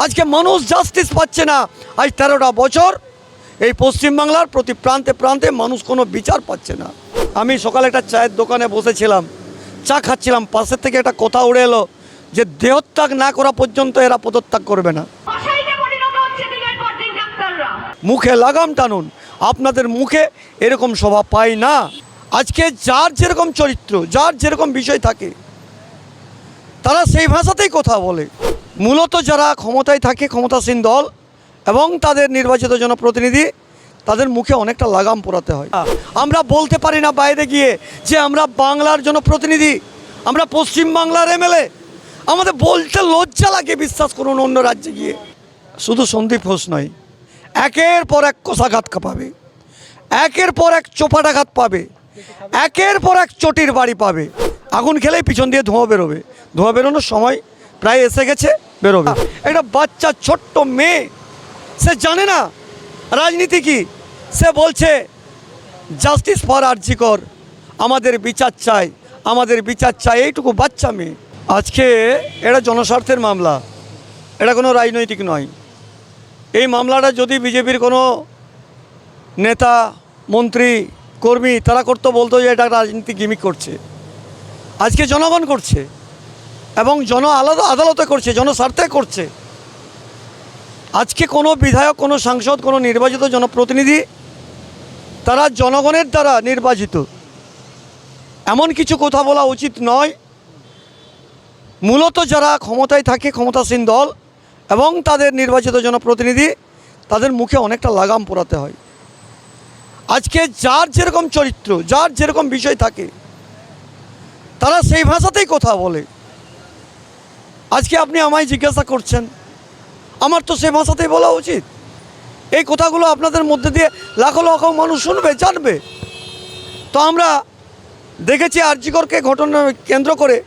আজকে মানুষ জাস্টিস পাচ্ছে না। আজ 13টা বছর এই পশ্চিমবাংলার প্রতি প্রান্তে প্রান্তে মানুষ কোনো বিচার পাচ্ছে না। আমি সকালে একটা চায়ের দোকানে বসেছিলাম, চা খাচ্ছিলাম, পাশের থেকে একটা কথা উড়ে এলো যে দেহত্যাগ না করা পর্যন্ত এরা পদত্যাগ করবে না। মুখে লাগাম টানুন, আপনাদের মুখে এরকম স্বভাব পাই না। আজকে যার যেরকম চরিত্র, যার যেরকম বিষয় থাকে, তারা সেই ভাষাতেই কথা বলে। মূলত যারা ক্ষমতায় থাকে, ক্ষমতাসীন দল এবং তাদের নির্বাচিত জনপ্রতিনিধি, তাদের মুখে অনেকটা লাগাম পরাতে হয়। আমরা বলতে পারি না বাইরে গিয়ে যে আমরা বাংলার জনপ্রতিনিধি, আমরা পশ্চিমবাংলার এমএলএ। আমাদের বলতে লজ্জা লাগে, বিশ্বাস করুন। অন্য রাজ্যে গিয়ে শুধু সন্দীপ ঘোষ নয়, একের পর এক কষাঘাত পাবে, একের পর এক চোপাটাঘাত পাবে, একের পর এক চটির বাড়ি পাবে। আগুন খেলেই পিছন দিয়ে ধোঁয়া বেরোবে, ধোঁয়া বেরোনোর সময় প্রায় এসে গেছে, বেরোবে। একটা বাচ্চা ছোট্ট মেয়ে, সে জানে না রাজনীতি কি, সে বলছে জাস্টিস ফর আরজি কর, আমাদের বিচার চাই, আমাদের বিচার চাই। এইটুকু বাচ্চা মেয়ে। আজকে এটা জনস্বার্থের মামলা, এটা কোনো রাজনৈতিক নয়। এই মামলাটা যদি বিজেপির কোনো নেতা, মন্ত্রী, কর্মী তারা করতো, বলতো যে এটা রাজনীতি গিমিক করছে। আজকে জনগণ করছে এবং আলাদা আদালতে করছে, জনস্বার্থে করছে। আজকে কোনো বিধায়ক, কোনো সাংসদ, কোনো নির্বাচিত জনপ্রতিনিধি, তারা জনগণের দ্বারা নির্বাচিত, এমন কিছু কথা বলা উচিত নয়। মূলত যারা ক্ষমতায় থাকে, ক্ষমতাসীন দল এবং তাদের নির্বাচিত জনপ্রতিনিধি, তাদের মুখে অনেকটা লাগাম পরাতে হয়। আজকে যার যেরকম চরিত্র, যার যেরকম বিষয় থাকে, তারা সেই ভাষাতেই কথা বলে। আজকে আপনি আমায় জিজ্ঞাসা করছেন, আমার তো সেই ভাষাতেই বলা উচিত। এই কথাগুলো আপনাদের মধ্যে দিয়ে লাখো লাখো মানুষ শুনবে, জানবে। তো আমরা দেখেছি আরজিকরকে ঘটনা কেন্দ্র করে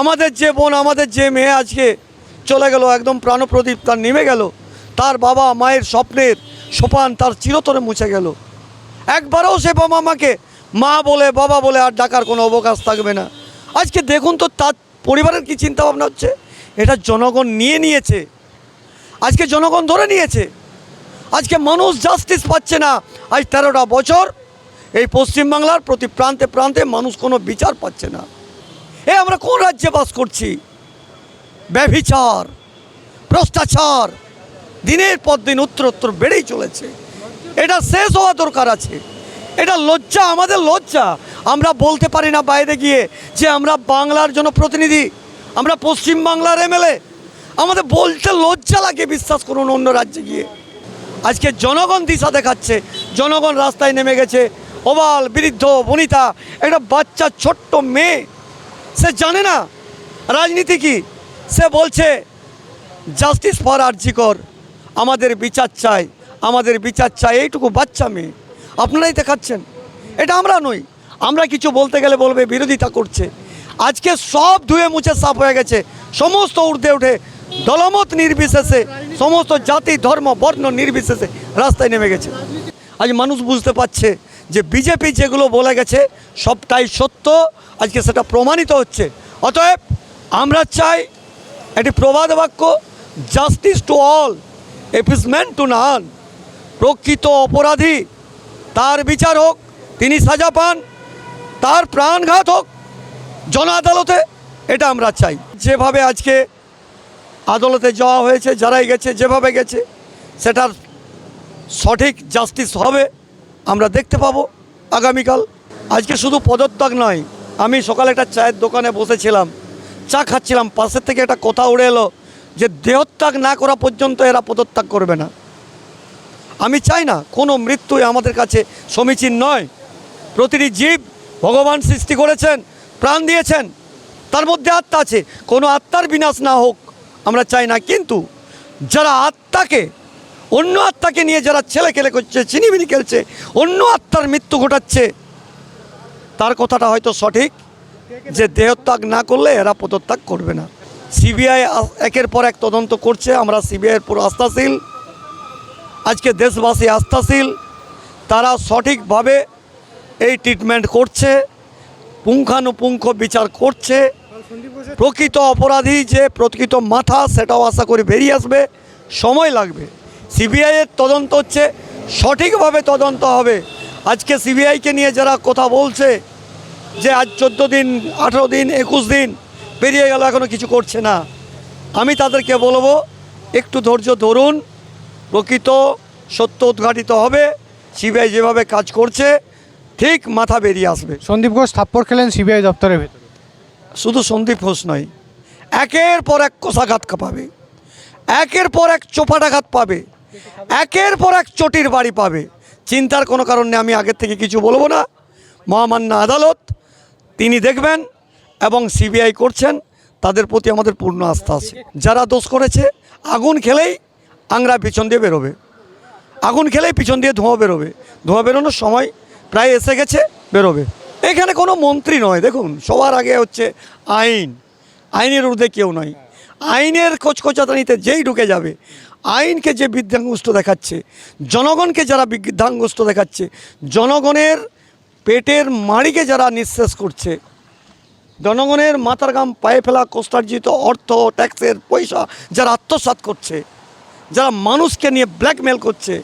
আমাদের যে বোন, আমাদের যে মেয়ে আজকে চলে গেল, একদম প্রাণপ্রদীপ তার নেমে গেল, তার বাবা মায়ের স্বপ্নের সোপান তার চিরতরে মুছে গেল। একবারও সে বাবা মাকে মা বলে, বাবা বলে আর ডাকার কোনো অবকাশ থাকবে না। আজকে দেখুন তো তার পরিবারের কি চিন্তা ভাবনা হচ্ছে। এটা জনগণ নিয়েছে, আজকে জনগণ ধরে নিয়েছে। আজকে মানুষ জাস্টিস পাচ্ছে না। আজ 13টা বছর এই পশ্চিমবাংলার প্রতি প্রান্তে প্রান্তে মানুষ কোনো বিচার পাচ্ছে না। আমরা কোন রাজ্যে বাস করছি? ব্যভিচার, ভ্রষ্টাচার দিনের পর দিন উত্তরোত্তর বেড়েই চলেছে। এটা শেষ হওয়া দরকার আছে। এটা লজ্জা, আমাদের লজ্জা। আমরা বলতে পারি না বাইরে গিয়ে যে আমরা বাংলার জনপ্রতিনিধি, আমরা পশ্চিমবাংলার এমএলএ। আমাদের বলতে লজ্জা লাগে, বিশ্বাস করুন। অন্য রাজ্যে গিয়ে আজকে জনগণ দিশা দেখাচ্ছে, জনগণ রাস্তায় নেমে গেছে। অবাল, বৃদ্ধ, বনিতা, একটা বাচ্চা ছোট্ট মেয়ে, সে জানে না রাজনীতি কি, সে বলছে জাস্টিস ফর আরজি কর, আমাদের বিচার চাই, আমাদের বিচার চাই। এইটুকু বাচ্চা মেয়ে আপনারাই দেখাচ্ছেন। এটা আমরা নই। আমরা কিছু বলতে গেলে বলবে বিরোধিতা করছে। আজকে সব ধুয়ে মুছে সাফ হয়ে গেছে। সমস্ত ঊর্ধ্বে উঠে দলমত নির্বিশেষে, সমস্ত জাতি, ধর্ম, বর্ণ নির্বিশেষে রাস্তায় নেমে গেছে। আজ মানুষ বুঝতে পারছে যে বিজেপি যেগুলো বলে গেছে সবটাই সত্য। আজকে সেটা প্রমাণিত হচ্ছে। অতএব আমরা চাই একটি প্রবাদ বাক্য, justice to all, appeasement to none. প্রকৃত অপরাধী তার বিচার হোক, তিনি সাজা পান, তার প্রাণঘাত হোক জন আদালতে, এটা আমরা চাই। যেভাবে আজকে আদালতে যাওয়া হয়েছে, যারাই গেছে, যেভাবে গেছে, সেটার সঠিক জাস্টিস হবে, আমরা দেখতে পাবো আগামীকাল। আজকে শুধু পদত্যাগ নয়, আমি সকালে একটা চায়ের দোকানে বসেছিলাম, চা খাচ্ছিলাম, পাশের থেকে একটা কথা উড়ে এলো যে দেহত্যাগ না করা পর্যন্ত এরা পদত্যাগ করবে না। আমি চাই না, কোনো মৃত্যুই আমাদের কাছে সমীচীন নয়। প্রতিটি জীব ভগবান সৃষ্টি করেছেন, প্রাণ দিয়েছেন, তার মধ্যে আত্মা আছে, কোনো আত্মার বিনাশ না হোক আমরা চাই না। কিন্তু যারা আত্মাকে, অন্য আত্মাকে নিয়ে যারা ছেলে খেলে করছে, চিনিমিনি খেলছে, অন্য আত্মার মৃত্যু ঘটাচ্ছে, তার কথাটা হয়তো সঠিক যে দেহত্যাগ না করলে এরা পদত্যাগ করবে না। সিবিআই একের পর এক তদন্ত করছে, আমরা সিবিআইয়ের পুরো আস্থাশীল। আজকে দেশবাসী আস্থাশীল, তারা সঠিকভাবে এই ট্রিটমেন্ট করছে, পুঙ্খানুপুঙ্খ বিচার করছে। প্রকৃত অপরাধী যে প্রকৃত মাথা, সেটাও আশা করি বেরিয়ে আসবে। সময় লাগবে। সিবিআইয়ের তদন্ত হচ্ছে, সঠিকভাবে তদন্ত হবে। আজকে সিবিআইকে নিয়ে যারা কথা বলছে যে আজ 14 দিন, 18 দিন, 21 দিন পেরিয়ে গেল, এখনও কিছু করছে না, আমি তাদেরকে বলবো একটু ধৈর্য ধরুন, প্রকৃত সত্য উদ্ঘাটিত হবে। সিবিআই যেভাবে কাজ করছে ঠিক মাথা বেরিয়ে আসবে। সন্দীপ ঘোষ থাপ্পড় খেলেন সিবিআই দপ্তরের ভেতরে। শুধু সন্দীপ ঘোষ নয়, একের পর এক কষাঘাত পাবে, একের পর এক চোপাটাঘাত পাবে, একের পর এক চটির বাড়ি পাবে। চিন্তার কোনো কারণ নেই, আমি আগের থেকে কিছু বলবো না। মহামান্য আদালত তিনি দেখবেন এবং সিবিআই করছেন, তাদের প্রতি আমাদের পূর্ণ আস্থা আছে। যারা দোষ করেছে, আগুন খেলেই আংরা পিছন দিয়ে বেরোবে, আগুন খেলেই পিছন দিয়ে ধোঁয়া বেরোবে, ধোঁয়া বেরোনোর সময় প্রায় এসে গেছে, বেরোবে। এখানে কোনো মন্ত্রী নয়, দেখুন সবার আগে হচ্ছে আইন, আইনের ঊর্ধ্বে কেউ নয়। আইনের কোচকোচাতানিতে যেই ঢুকে যাবে, আইনকে যে বৃদ্ধাঙ্গুষ্ট দেখাচ্ছে, জনগণকে যারা বৃদ্ধাঙ্গুষ্ট দেখাচ্ছে, জনগণের পেটের মাড়িকে যারা নিঃশেষ করছে, জনগণের মাথার ঘাম পায়ে ফেলা কষ্টার্জিত অর্থ, ট্যাক্সের পয়সা যারা আত্মসাৎ করছে, যারা মানুষকে নিয়ে ব্ল্যাকমেল করছে,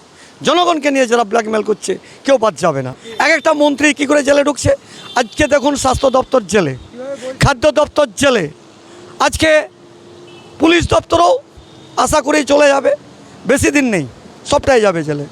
জনগণকে নিয়ে যারা ব্ল্যাকমেল করছে, কেউ বাদ যাবে না। এক একটা মন্ত্রী কী করে জেলে ঢুকছে, আজকে দেখুন স্বাস্থ্য দপ্তর জেলে, খাদ্য দপ্তর জেলে, আজকে পুলিশ দপ্তরও আশা করেই চলে যাবে, বেশি দিন নেই, সবটাই যাবে জেলে।